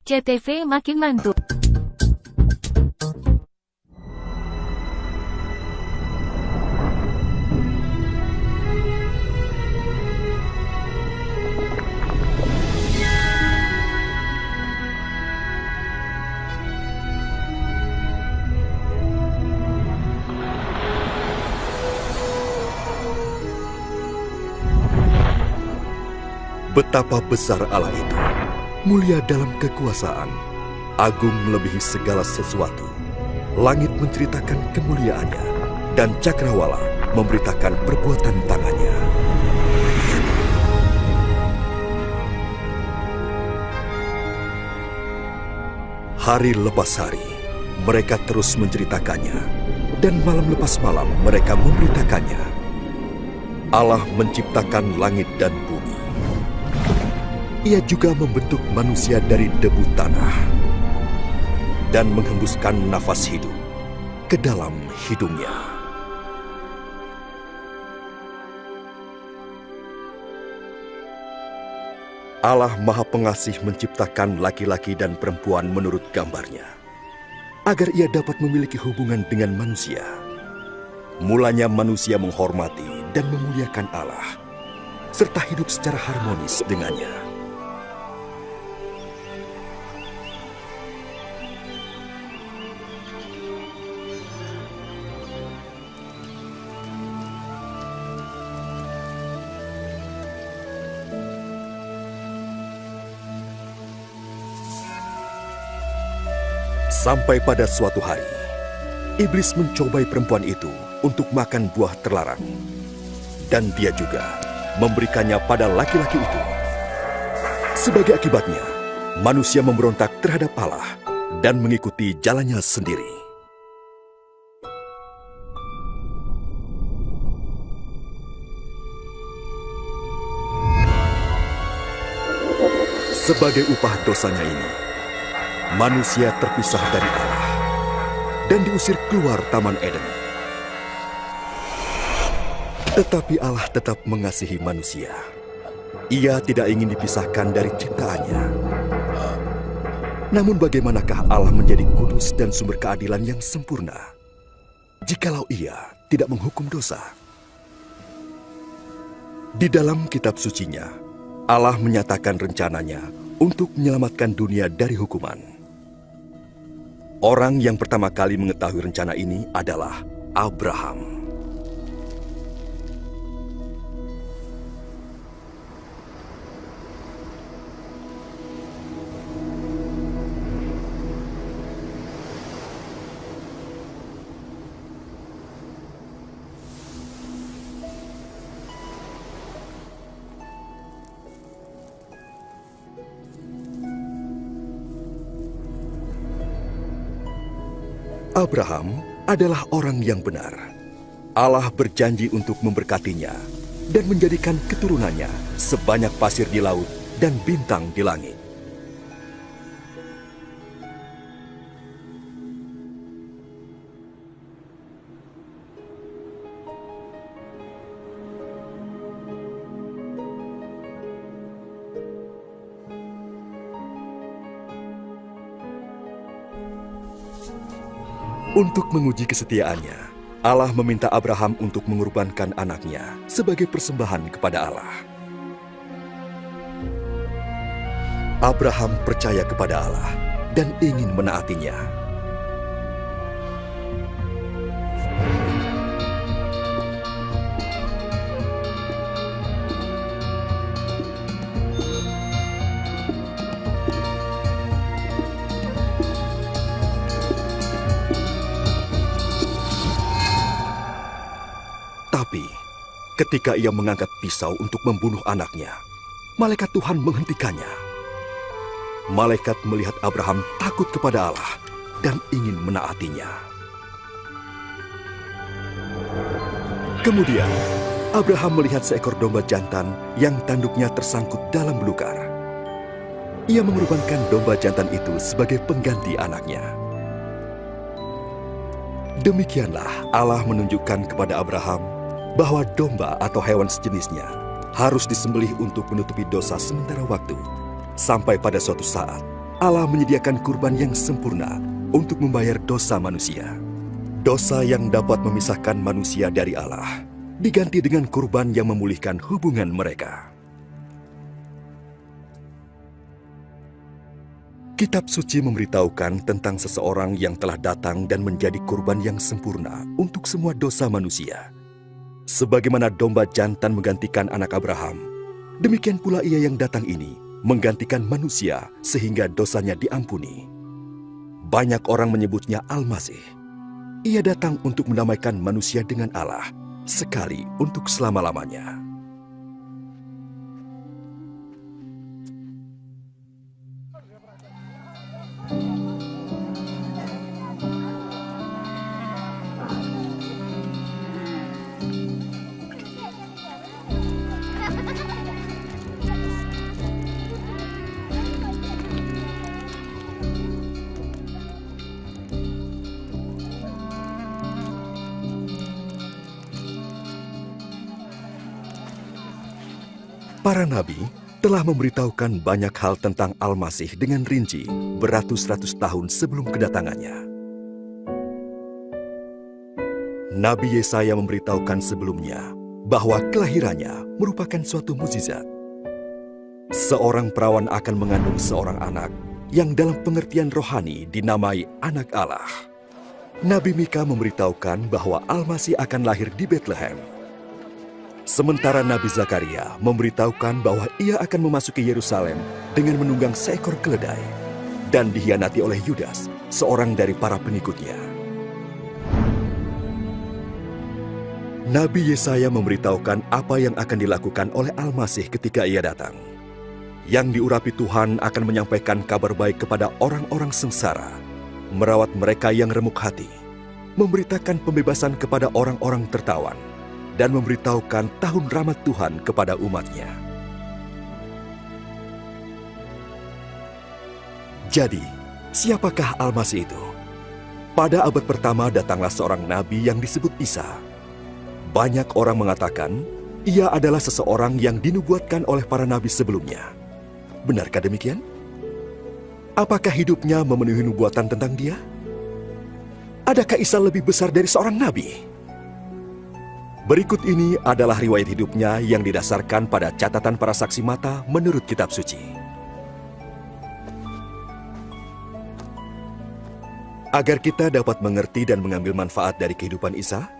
CTV makin mantul. Betapa besar Allah itu, mulia dalam kekuasaan, agung melebihi segala sesuatu. Langit menceritakan kemuliaannya, dan cakrawala memberitakan perbuatan tangannya. Hari lepas hari, mereka terus menceritakannya, dan malam lepas malam mereka memberitakannya. Allah menciptakan langit dan bumi. Ia juga membentuk manusia dari debu tanah dan menghembuskan nafas hidup ke dalam hidungnya. Allah Maha Pengasih menciptakan laki-laki dan perempuan menurut gambarnya, agar ia dapat memiliki hubungan dengan manusia. Mulanya manusia menghormati dan memuliakan Allah, serta hidup secara harmonis dengannya. Sampai pada suatu hari, iblis mencobai perempuan itu untuk makan buah terlarang. Dan dia juga memberikannya pada laki-laki itu. Sebagai akibatnya, manusia memberontak terhadap Allah dan mengikuti jalannya sendiri. Sebagai upah dosanya ini, manusia terpisah dari Allah dan diusir keluar Taman Eden. Tetapi Allah tetap mengasihi manusia. Ia tidak ingin dipisahkan dari ciptaannya. Namun bagaimanakah Allah menjadi kudus dan sumber keadilan yang sempurna jikalau Ia tidak menghukum dosa? Di dalam kitab sucinya, Allah menyatakan rencananya untuk menyelamatkan dunia dari hukuman. Orang yang pertama kali mengetahui rencana ini adalah Abraham. Abraham adalah orang yang benar. Allah berjanji untuk memberkatinya dan menjadikan keturunannya sebanyak pasir di laut dan bintang di langit. Untuk menguji kesetiaannya, Allah meminta Abraham untuk mengorbankan anaknya sebagai persembahan kepada Allah. Abraham percaya kepada Allah dan ingin menaatinya. Tapi, ketika ia mengangkat pisau untuk membunuh anaknya, malaikat Tuhan menghentikannya. Malaikat melihat Abraham takut kepada Allah dan ingin menaatinya. Kemudian, Abraham melihat seekor domba jantan yang tanduknya tersangkut dalam belukar. Ia mengorbankan domba jantan itu sebagai pengganti anaknya. Demikianlah Allah menunjukkan kepada Abraham bahwa domba atau hewan sejenisnya harus disembelih untuk menutupi dosa sementara waktu, sampai pada suatu saat Allah menyediakan kurban yang sempurna untuk membayar dosa manusia. Dosa yang dapat memisahkan manusia dari Allah diganti dengan kurban yang memulihkan hubungan mereka. Kitab suci memberitahukan tentang seseorang yang telah datang dan menjadi kurban yang sempurna untuk semua dosa manusia. Sebagaimana domba jantan menggantikan anak Abraham, demikian pula ia yang datang ini menggantikan manusia sehingga dosanya diampuni. Banyak orang menyebutnya Al-Masih. Ia datang untuk mendamaikan manusia dengan Allah sekali untuk selama-lamanya. Para nabi telah memberitahukan banyak hal tentang Al-Masih dengan rinci beratus-ratus tahun sebelum kedatangannya. Nabi Yesaya memberitahukan sebelumnya bahwa kelahirannya merupakan suatu mukjizat. Seorang perawan akan mengandung seorang anak yang dalam pengertian rohani dinamai Anak Allah. Nabi Mika memberitahukan bahwa Al-Masih akan lahir di Bethlehem. Sementara Nabi Zakaria memberitahukan bahwa ia akan memasuki Yerusalem dengan menunggang seekor keledai dan dikhianati oleh Yudas, seorang dari para pengikutnya. Nabi Yesaya memberitahukan apa yang akan dilakukan oleh Al-Masih ketika ia datang. Yang diurapi Tuhan akan menyampaikan kabar baik kepada orang-orang sengsara, merawat mereka yang remuk hati, memberitakan pembebasan kepada orang-orang tertawan, dan memberitahukan tahun rahmat Tuhan kepada umatnya. Jadi, siapakah Al-Masih itu? Pada abad pertama datanglah seorang nabi yang disebut Isa. Banyak orang mengatakan, ia adalah seseorang yang dinubuatkan oleh para nabi sebelumnya. Benarkah demikian? Apakah hidupnya memenuhi nubuatan tentang dia? Adakah Isa lebih besar dari seorang nabi? Berikut ini adalah riwayat hidupnya yang didasarkan pada catatan para saksi mata menurut kitab suci. Agar kita dapat mengerti dan mengambil manfaat dari kehidupan Isa,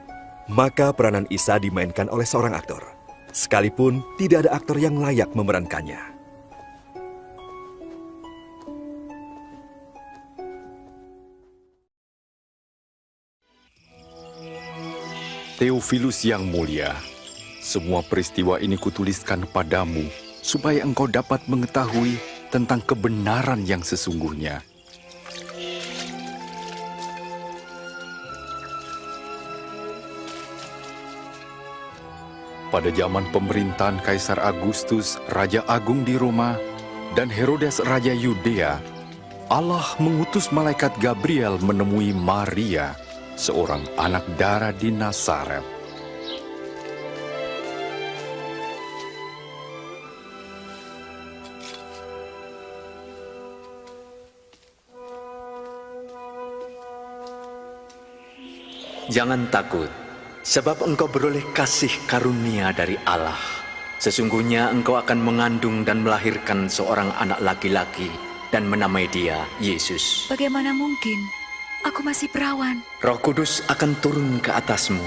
maka peranan Isa dimainkan oleh seorang aktor, sekalipun tidak ada aktor yang layak memerankannya. Theophilus yang mulia, semua peristiwa ini kutuliskan padamu supaya engkau dapat mengetahui tentang kebenaran yang sesungguhnya. Pada zaman pemerintahan Kaisar Agustus, Raja Agung di Roma, dan Herodes Raja Yudea, Allah mengutus malaikat Gabriel menemui Maria, seorang anak dara di Nazaret. Jangan takut, sebab engkau beroleh kasih karunia dari Allah. Sesungguhnya engkau akan mengandung dan melahirkan seorang anak laki-laki dan menamai dia Yesus. Bagaimana mungkin? Aku masih perawan. Roh Kudus akan turun ke atasmu,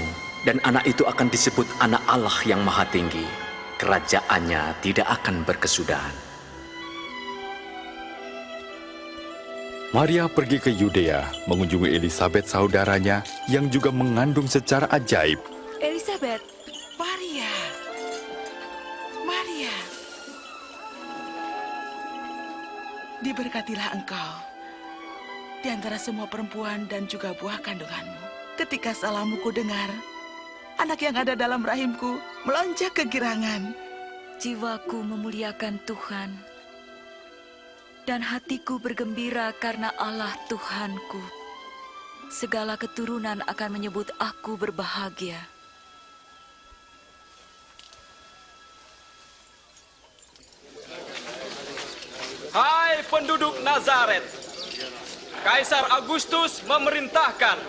dan anak itu akan disebut Anak Allah yang Maha Tinggi. Kerajaannya tidak akan berkesudahan. Maria pergi ke Yudea, mengunjungi Elisabet saudaranya yang juga mengandung secara ajaib. Elisabet, Maria, diberkatilah engkau di antara semua perempuan dan juga buah kandunganmu. Ketika salammu ku dengar, anak yang ada dalam rahimku melonjak kegirangan. jiwaku memuliakan Tuhan, dan hatiku bergembira karena Allah Tuhanku. Segala keturunan akan menyebut aku berbahagia. Hai penduduk Nazaret. Kaisar Agustus memerintahkan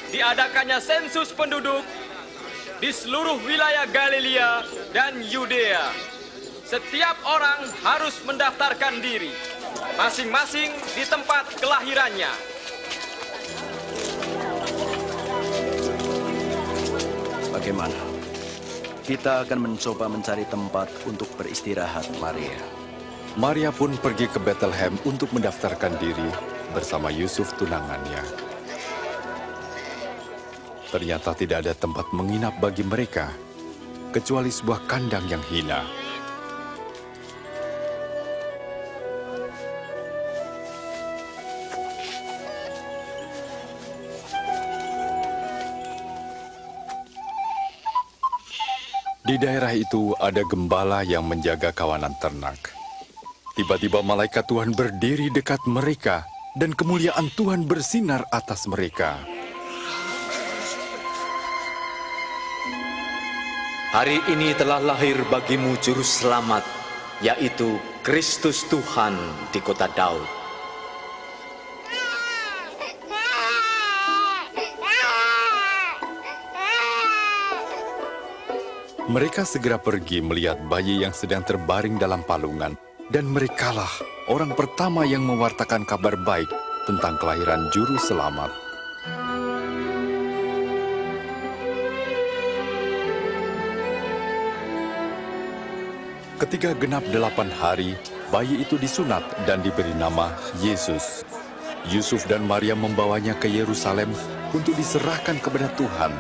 diadakannya sensus penduduk di seluruh wilayah Galilea dan Yudea. Setiap orang harus mendaftarkan diri, masing-masing di tempat kelahirannya. Bagaimana? Kita akan mencoba mencari tempat untuk beristirahat, Maria. Maria pun pergi ke Bethlehem untuk mendaftarkan diri bersama Yusuf tunangannya. Ternyata tidak ada tempat menginap bagi mereka, kecuali sebuah kandang yang hina. Di daerah itu ada gembala yang menjaga kawanan ternak. Tiba-tiba malaikat Tuhan berdiri dekat mereka, dan kemuliaan Tuhan bersinar atas mereka. Hari ini telah lahir bagimu juru selamat, yaitu Kristus Tuhan di kota Daud. Mereka segera pergi melihat bayi yang sedang terbaring dalam palungan, dan merekalah orang pertama yang mewartakan kabar baik tentang kelahiran juru selamat. Ketika genap 8 hari, bayi itu disunat dan diberi nama Yesus. Yusuf dan Maria membawanya ke Yerusalem untuk diserahkan kepada Tuhan.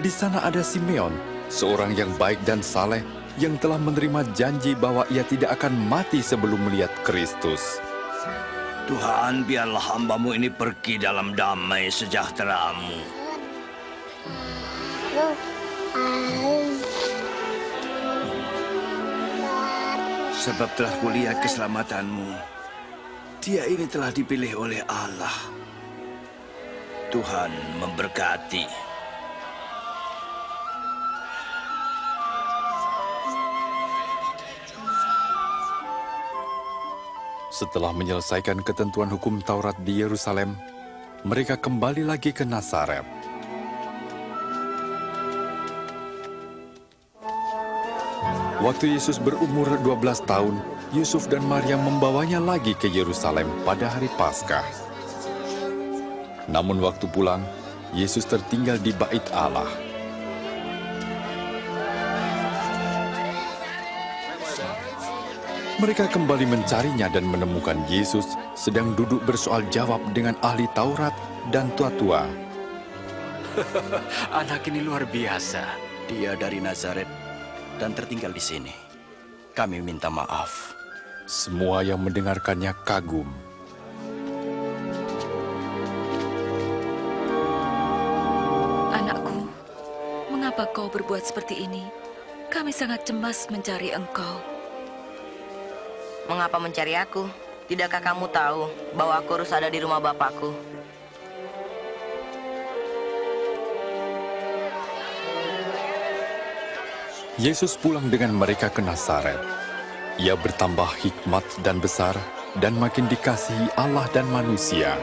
Di sana ada Simeon, seorang yang baik dan saleh yang telah menerima janji bahwa ia tidak akan mati sebelum melihat Kristus. Tuhan, biarlah hamba-Mu ini pergi dalam damai sejahtera-Mu. Sebab telah kulihat keselamatan-Mu. Dia ini telah dipilih oleh Allah. Tuhan memberkati. Setelah menyelesaikan ketentuan hukum Taurat di Yerusalem, mereka kembali lagi ke Nazaret. Waktu Yesus berumur 12 tahun, Yusuf dan Maria membawanya lagi ke Yerusalem pada hari Paskah. Namun waktu pulang, Yesus tertinggal di Bait Allah. Mereka kembali mencarinya dan menemukan Yesus sedang duduk bersoal jawab dengan ahli Taurat dan tua-tua. Anak ini luar biasa. Dia dari Nazaret dan tertinggal di sini. Kami minta maaf. Semua yang mendengarkannya kagum. Anakku, mengapa kau berbuat seperti ini? Kami sangat cemas mencari engkau. Mengapa mencari aku? Tidakkah kamu tahu bahwa aku harus ada di rumah Bapakku? Yesus pulang dengan mereka ke Nazaret. Ia bertambah hikmat dan besar dan makin dikasihi Allah dan manusia.